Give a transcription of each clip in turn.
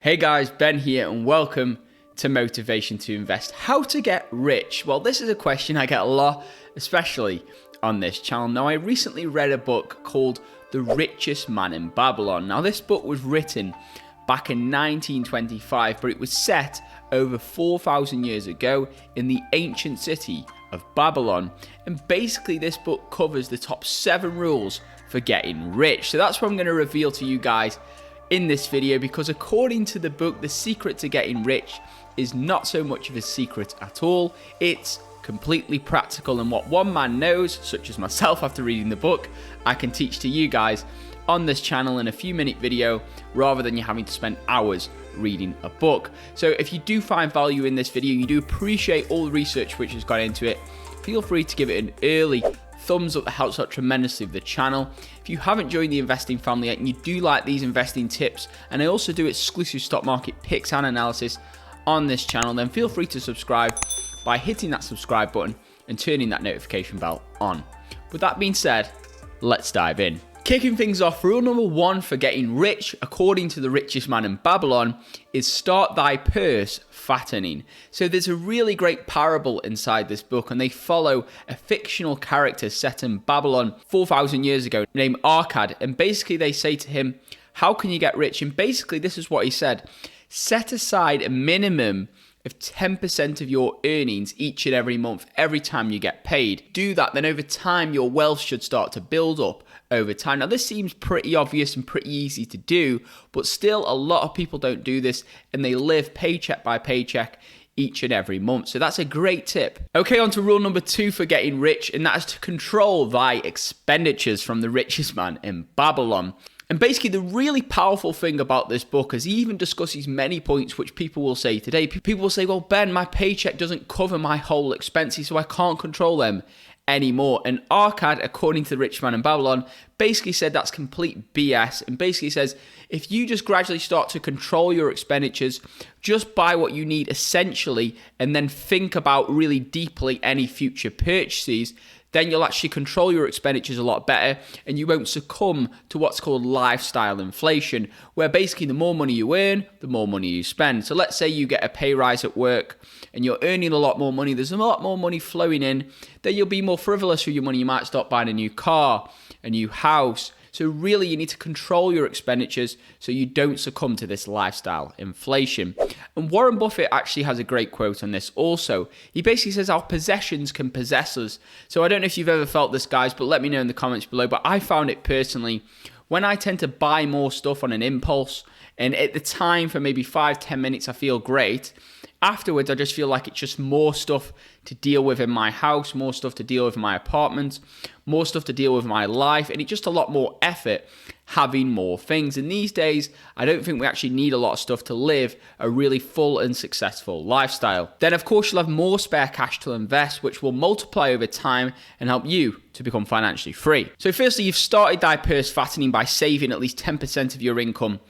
Hey guys, Ben here and welcome to Motivation to Invest. How to get rich? Well, this is a question I get a lot, especially on this channel. Now, I recently read a book called The Richest Man in Babylon. Now, this book was written back in 1925, but it was set over 4,000 years ago in the ancient city of Babylon. And basically, this book covers the top 7 rules for getting rich. So that's what I'm going to reveal to you guys in this video, because according to the book, the secret to getting rich is not so much of a secret at all. It's completely practical, and what one man knows, such as myself after reading the book, I can teach to you guys on this channel in a few minute video, rather than you having to spend hours reading a book. So if you do find value in this video, you do appreciate all the research which has gone into it, feel free to give it an early thumbs up. That helps out tremendously with the channel. If you haven't joined the investing family yet and you do like these investing tips, and I also do exclusive stock market picks and analysis on this channel, then feel free to subscribe by hitting that subscribe button and turning that notification bell on. With that being said, let's dive in. Kicking things off, rule number 1 for getting rich, according to the richest man in Babylon, is start thy purse fattening. So there's a really great parable inside this book, and they follow a fictional character set in Babylon 4,000 years ago named Arcad. And basically they say to him, how can you get rich? And basically this is what he said: set aside a minimum of 10% of your earnings each and every month, every time you get paid. Do that, then over time your wealth should start to build up over time. Now, this seems pretty obvious and pretty easy to do, but still a lot of people don't do this, and they live paycheck by paycheck each and every month. So that's a great tip. Okay, on to rule number 2 for getting rich, and that is to control thy expenditures, from the richest man in Babylon. And basically, the really powerful thing about this book is he even discusses many points which people will say today. People will say, well, Ben, my paycheck doesn't cover my whole expenses, so I can't control them anymore. And Arcad, according to the rich man in Babylon, basically said that's complete BS, and basically says if you just gradually start to control your expenditures, just buy what you need essentially, and then think about really deeply any future purchases, then you'll actually control your expenditures a lot better, and you won't succumb to what's called lifestyle inflation, where basically the more money you earn, the more money you spend. So let's say you get a pay rise at work and you're earning a lot more money, there's a lot more money flowing in, then you'll be more frivolous with your money. You might start buying a new car, a new house. So really you need to control your expenditures so you don't succumb to this lifestyle inflation. And Warren Buffett actually has a great quote on this also. He basically says our possessions can possess us. So I don't know if you've ever felt this, guys, but let me know in the comments below. But I found it personally, when I tend to buy more stuff on an impulse, and at the time for maybe 5-10 minutes I feel great, afterwards I just feel like it's just more stuff to deal with in my house, more stuff to deal with in my apartment, more stuff to deal with in my life, and it's just a lot more effort having more things. And these days, I don't think we actually need a lot of stuff to live a really full and successful lifestyle. Then of course you'll have more spare cash to invest, which will multiply over time and help you to become financially free. So firstly, you've started thy purse fattening by saving at least 10% of your income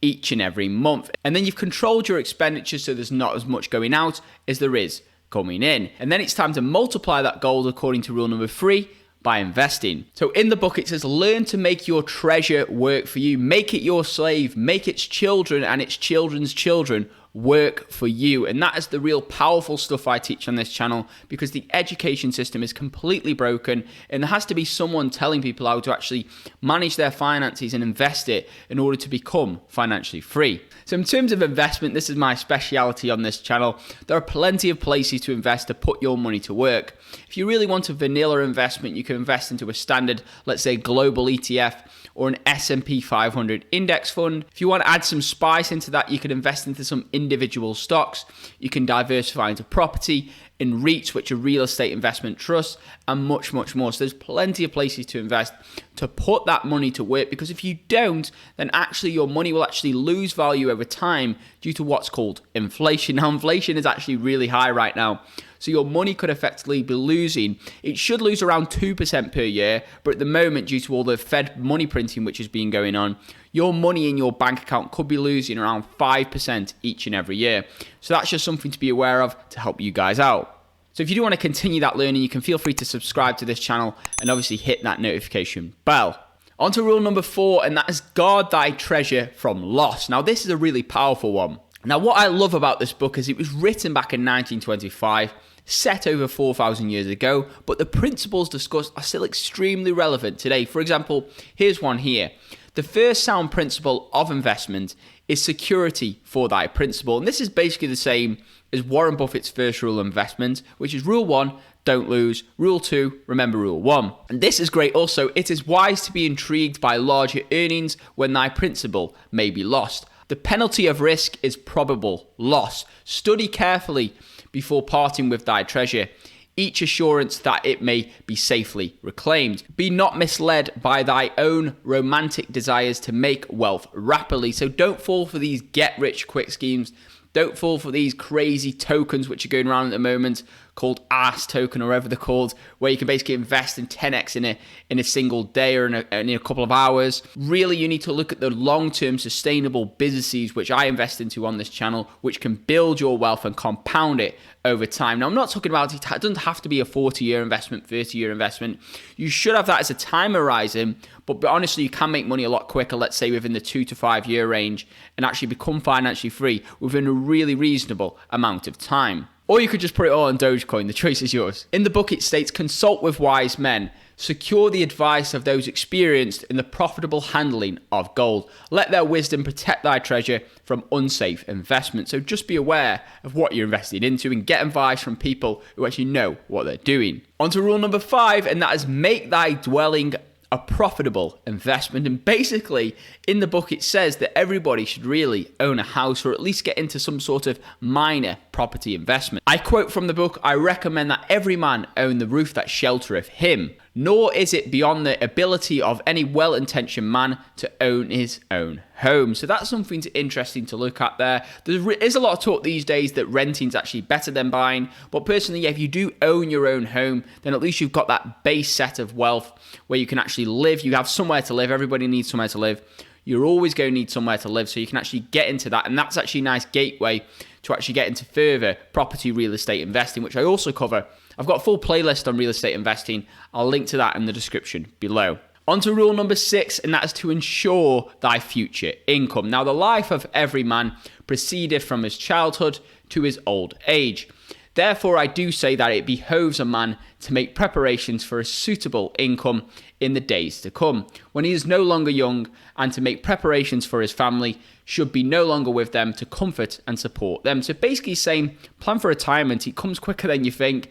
each and every month. And then you've controlled your expenditures so there's not as much going out as there is coming in. And then it's time to multiply that gold according to rule number 3 by investing. So in the book it says, learn to make your treasure work for you. Make it your slave. Make its children and its children's children work for you. And that is the real powerful stuff I teach on this channel, because the education system is completely broken, and there has to be someone telling people how to actually manage their finances and invest it in order to become financially free. So in terms of investment, this is my speciality on this channel. There are plenty of places to invest to put your money to work. If you really want a vanilla investment, you can invest into a standard, let's say, global ETF or an S&P 500 index fund. If you want to add some spice into that, you can invest into some individual stocks. You can diversify into property, in REITs, which are real estate investment trusts, and much, much more. So there's plenty of places to invest to put that money to work, because if you don't, then actually your money will actually lose value over time due to what's called inflation. Now, inflation is actually really high right now, so your money could effectively be losing. It should lose around 2% per year, but at the moment, due to all the Fed money printing which has been going on, your money in your bank account could be losing around 5% each and every year. So that's just something to be aware of to help you guys out. So if you do want to continue that learning, you can feel free to subscribe to this channel and obviously hit that notification bell. On to rule number 4, and that is guard thy treasure from loss. Now, this is a really powerful one. Now, what I love about this book is it was written back in 1925, set over 4,000 years ago, but the principles discussed are still extremely relevant today. For example, here's one here. The first sound principle of investment is security for thy principal. And this is basically the same as Warren Buffett's first rule of investment, which is rule 1, don't lose. Rule 2, remember rule 1. And this is great also. It is wise to be intrigued by larger earnings when thy principal may be lost. The penalty of risk is probable loss. Study carefully before parting with thy treasure, each assurance that it may be safely reclaimed. Be not misled by thy own romantic desires to make wealth rapidly. So don't fall for these get-rich-quick schemes. Don't fall for these crazy tokens which are going around at the moment called ARS token or whatever they're called, where you can basically invest in 10x in a single day or in a couple of hours. Really, you need to look at the long-term sustainable businesses, which I invest into on this channel, which can build your wealth and compound it over time. Now, I'm not talking about it doesn't have to be a 40-year investment, 30-year investment. You should have that as a time horizon, but honestly, you can make money a lot quicker, let's say within the 2 to 5 year range, and actually become financially free within a really reasonable amount of time. Or you could just put it all on Dogecoin. The choice is yours. In the book, it states, consult with wise men. Secure the advice of those experienced in the profitable handling of gold. Let their wisdom protect thy treasure from unsafe investment. So just be aware of what you're investing into and get advice from people who actually know what they're doing. On to rule number 5, and that is make thy dwelling a profitable investment. And basically, in the book, it says that everybody should really own a house or at least get into some sort of minor property investment. I quote from the book, I recommend that every man own the roof that sheltereth him, nor is it beyond the ability of any well-intentioned man to own his own home. So that's something interesting to look at there. There is a lot of talk these days that renting is actually better than buying. But personally, yeah, if you do own your own home, then at least you've got that base set of wealth where you can actually live. You have somewhere to live. Everybody needs somewhere to live. You're always going to need somewhere to live, so you can actually get into that. And that's actually a nice gateway to actually get into further property real estate investing, which I also cover. I've got a full playlist on real estate investing. I'll link to that in the description below. On to rule number 6, and that is to ensure thy future income. Now, the life of every man proceedeth from his childhood to his old age. Therefore, I do say that it behoves a man to make preparations for a suitable income in the days to come, when he is no longer young, and to make preparations for his family, should be no longer with them to comfort and support them. So basically saying, plan for retirement. It comes quicker than you think.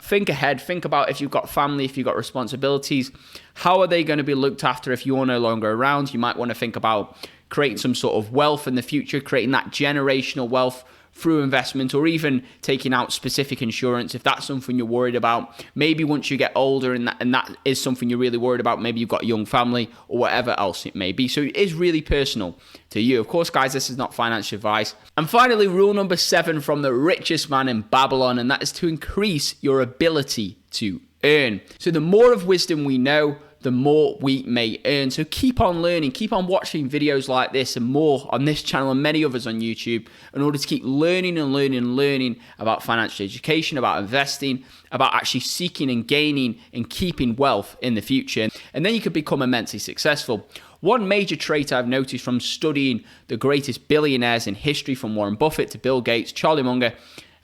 Think ahead. Think about if you've got family, if you've got responsibilities, how are they going to be looked after if you're no longer around? You might want to think about creating some sort of wealth in the future, creating that generational wealth through investment, or even taking out specific insurance if that's something you're worried about. Maybe once you get older and that is something you're really worried about, maybe you've got a young family or whatever else it may be. So it is really personal to you. Of course, guys, this is not financial advice. And finally, rule number 7 from the richest man in Babylon, and that is to increase your ability to earn. So the more of wisdom we know, the more we may earn. So keep on learning, keep on watching videos like this and more on this channel and many others on YouTube in order to keep learning and learning and learning about financial education, about investing, about actually seeking and gaining and keeping wealth in the future. And then you could become immensely successful. One major trait I've noticed from studying the greatest billionaires in history, from Warren Buffett to Bill Gates, Charlie Munger,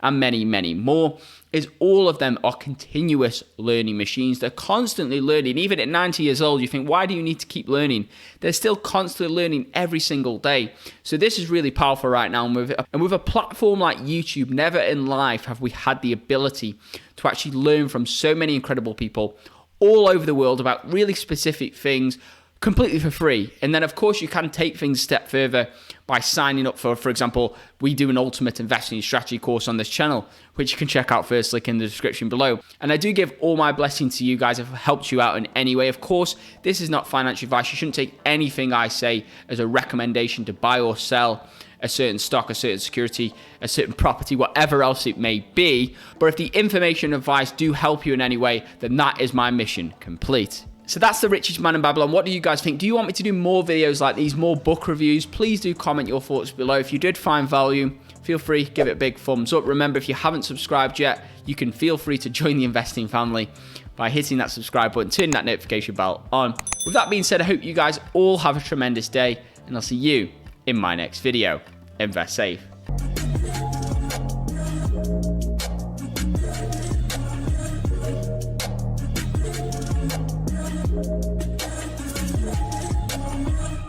and many, many more, is all of them are continuous learning machines. They're constantly learning. Even at 90 years old, you think, why do you need to keep learning? They're still constantly learning every single day. So this is really powerful right now. And with a platform like YouTube, never in life have we had the ability to actually learn from so many incredible people all over the world about really specific things, completely for free. And then, of course, you can take things a step further by signing up for example, we do an ultimate investing strategy course on this channel, which you can check out first, link in the description below. And I do give all my blessings to you guys if I've helped you out in any way. Of course, this is not financial advice. You shouldn't take anything I say as a recommendation to buy or sell a certain stock, a certain security, a certain property, whatever else it may be. But if the information and advice do help you in any way, then that is my mission complete. So that's the richest man in Babylon. What do you guys think? Do you want me to do more videos like these, more book reviews? Please do comment your thoughts below. If you did find value, feel free, give it a big thumbs up. Remember, if you haven't subscribed yet, you can feel free to join the investing family by hitting that subscribe button, turning that notification bell on. With that being said, I hope you guys all have a tremendous day, and I'll see you in my next video. Invest safe.